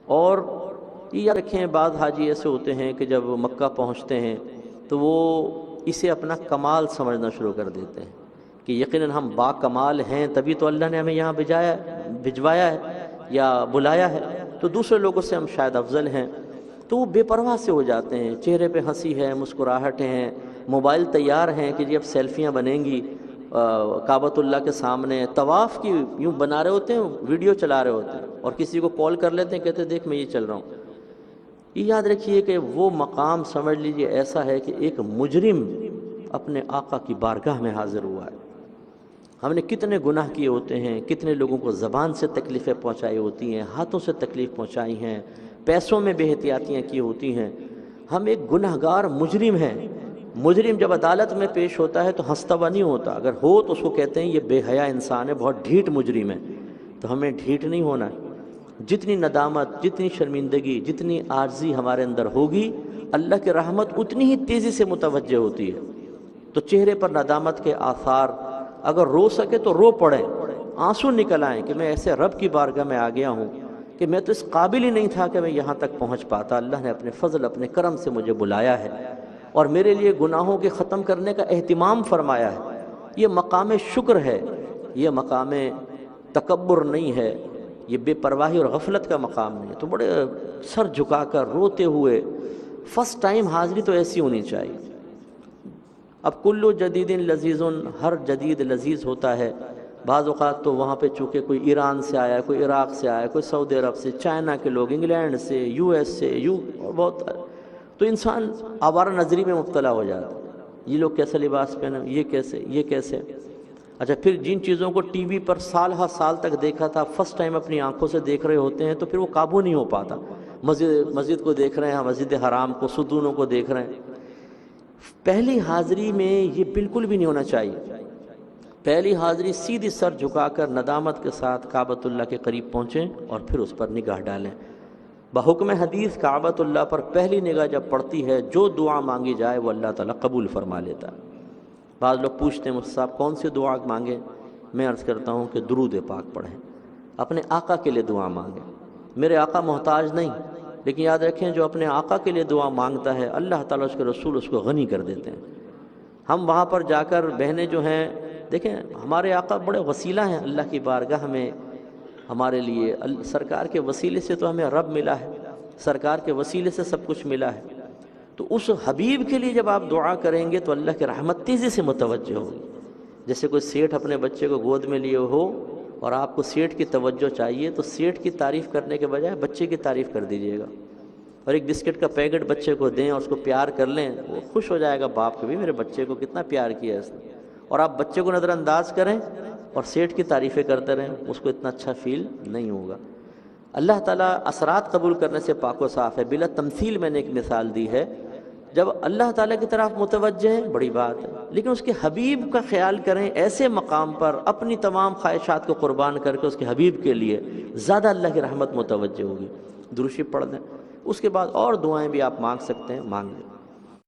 اور یہ یاد رکھیں بعض حاجی ایسے ہوتے ہیں کہ جب مکہ پہنچتے ہیں تو وہ اسے اپنا کمال سمجھنا شروع کر دیتے ہیں کہ یقیناً ہم با کمال ہیں تبھی تو اللہ نے ہمیں یہاں بھجوایا ہے یا بلایا ہے، تو دوسرے لوگوں سے ہم شاید افضل ہیں، تو وہ بے پرواہ سے ہو جاتے ہیں، چہرے پہ ہنسی ہے، مسکراہٹیں ہیں، موبائل تیار ہیں کہ جب سیلفیاں بنیں گی کعبۃ اللہ کے سامنے، طواف کی یوں بنا رہے ہوتے ہیں، ویڈیو چلا رہے ہوتے ہیں، اور کسی کو کال کر لیتے ہیں، کہتے ہیں دیکھ میں یہ چل رہا ہوں۔ یہ یاد رکھیے کہ وہ مقام سمجھ لیجئے ایسا ہے کہ ایک مجرم اپنے آقا کی بارگاہ میں حاضر ہوا ہے۔ ہم نے کتنے گناہ کیے ہوتے ہیں، کتنے لوگوں کو زبان سے تکلیفیں پہنچائی ہوتی ہیں، ہاتھوں سے تکلیف پہنچائی ہیں، پیسوں میں بے احتیاطیاں کی ہوتی ہیں۔ ہم ایک گنہگار مجرم ہیں۔ مجرم جب عدالت میں پیش ہوتا ہے تو ہنستا ہوا نہیں ہوتا، اگر ہو تو اس کو کہتے ہیں یہ بے حیا انسان ہے، بہت ڈھیٹ مجرم ہے۔ تو ہمیں ڈھیٹ نہیں ہونا ہے۔ جتنی ندامت، جتنی شرمندگی، جتنی عاجزی ہمارے اندر ہوگی، اللہ کی رحمت اتنی ہی تیزی سے متوجہ ہوتی ہے۔ تو چہرے پر ندامت کے آثار، اگر رو سکے تو رو پڑیں، آنسو نکل آئیں کہ میں ایسے رب کی بارگاہ میں آ گیا ہوں کہ میں تو اس قابل ہی نہیں تھا کہ میں یہاں تک پہنچ پاتا، اللہ نے اپنے فضل، اپنے کرم سے مجھے بلایا ہے اور میرے لیے گناہوں کے ختم کرنے کا اہتمام فرمایا ہے۔ یہ مقام شکر ہے، یہ مقام تکبر نہیں ہے، یہ بے پرواہی اور غفلت کا مقام نہیں ہے۔ تو بڑے سر جھکا کر روتے ہوئے، فرسٹ ٹائم حاضری تو ایسی ہونی چاہیے۔ اب کلو جدید لذیذ، ہر جدید لذیذ ہوتا ہے۔ بعض اوقات تو وہاں پہ چونکہ کوئی ایران سے آیا ہے، کوئی عراق سے آیا ہے، کوئی سعودی عرب سے، چائنا کے لوگ، انگلینڈ سے، یو ایس سے، اور بہت، تو انسان آوارہ نظری میں مبتلا ہو جاتا ہے۔ یہ لوگ کیسا لباس پہنے، یہ کیسے، یہ کیسے۔ اچھا پھر جن چیزوں کو ٹی وی پر سال ہر سال تک دیکھا تھا، فرسٹ ٹائم اپنی آنکھوں سے دیکھ رہے ہوتے ہیں تو پھر وہ قابو نہیں ہو پاتا۔ مسجد کو دیکھ رہے ہیں، مسجد حرام کو، ستونوں کو دیکھ رہے ہیں۔ پہلی حاضری میں یہ بالکل بھی نہیں ہونا چاہیے۔ پہلی حاضری سیدھی سر جھکا کر ندامت کے ساتھ کعبۃ اللہ کے قریب پہنچیں اور پھر اس پر نگاہ ڈالیں۔ بحکم حدیث کعبۃ اللہ پر پہلی نگاہ جب پڑتی ہے، جو دعا مانگی جائے وہ اللہ تعالیٰ قبول فرما لیتا ہے۔ بعض لوگ پوچھتے ہیں مجھ سے صاحب کون سی دعا مانگیں؟ میں عرض کرتا ہوں کہ درود پاک پڑھیں، اپنے آقا کے لیے دعا مانگیں۔ میرے آقا محتاج نہیں، لیکن یاد رکھیں جو اپنے آقا کے لیے دعا مانگتا ہے اللہ تعالیٰ اس کے رسول اس کو غنی کر دیتے ہیں۔ ہم وہاں پر جا کر بہنیں جو ہیں، دیکھیں ہمارے آقا بڑے وسیلہ ہیں اللہ کی بارگاہ میں ہمارے لیے۔ سرکار کے وسیلے سے تو ہمیں رب ملا ہے، سرکار کے وسیلے سے سب کچھ ملا ہے۔ تو اس حبیب کے لیے جب آپ دعا کریں گے تو اللہ کی رحمت تیزی سے متوجہ ہوگی۔ جیسے کوئی سیٹھ اپنے بچے کو گود میں لیے ہو اور آپ کو سیٹھ کی توجہ چاہیے تو سیٹھ کی تعریف کرنے کے بجائے بچے کی تعریف کر دیجیے گا، اور ایک بسکٹ کا پیکٹ بچے کو دیں اور اس کو پیار کر لیں، وہ خوش ہو جائے گا باپ کو، بھی میرے بچے کو کتنا پیار کیا ہے اس نے۔ اور آپ بچے کو نظر انداز کریں اور سیٹھ کی تعریفیں کرتے رہیں، اس کو اتنا اچھا فیل نہیں ہوگا۔ اللہ تعالیٰ اثرات قبول کرنے سے پاک و صاف ہے۔ بلا تمثیل میں نے ایک مثال دی ہے، جب اللہ تعالیٰ کی طرف متوجہ ہیں بڑی بات ہے، لیکن اس کے حبیب کا خیال کریں، ایسے مقام پر اپنی تمام خواہشات کو قربان کر کے اس کے حبیب کے لیے زیادہ اللہ کی رحمت متوجہ ہوگی۔ درود شریف پڑھ دیں، اس کے بعد اور دعائیں بھی آپ مانگ سکتے ہیں، مانگ لیں۔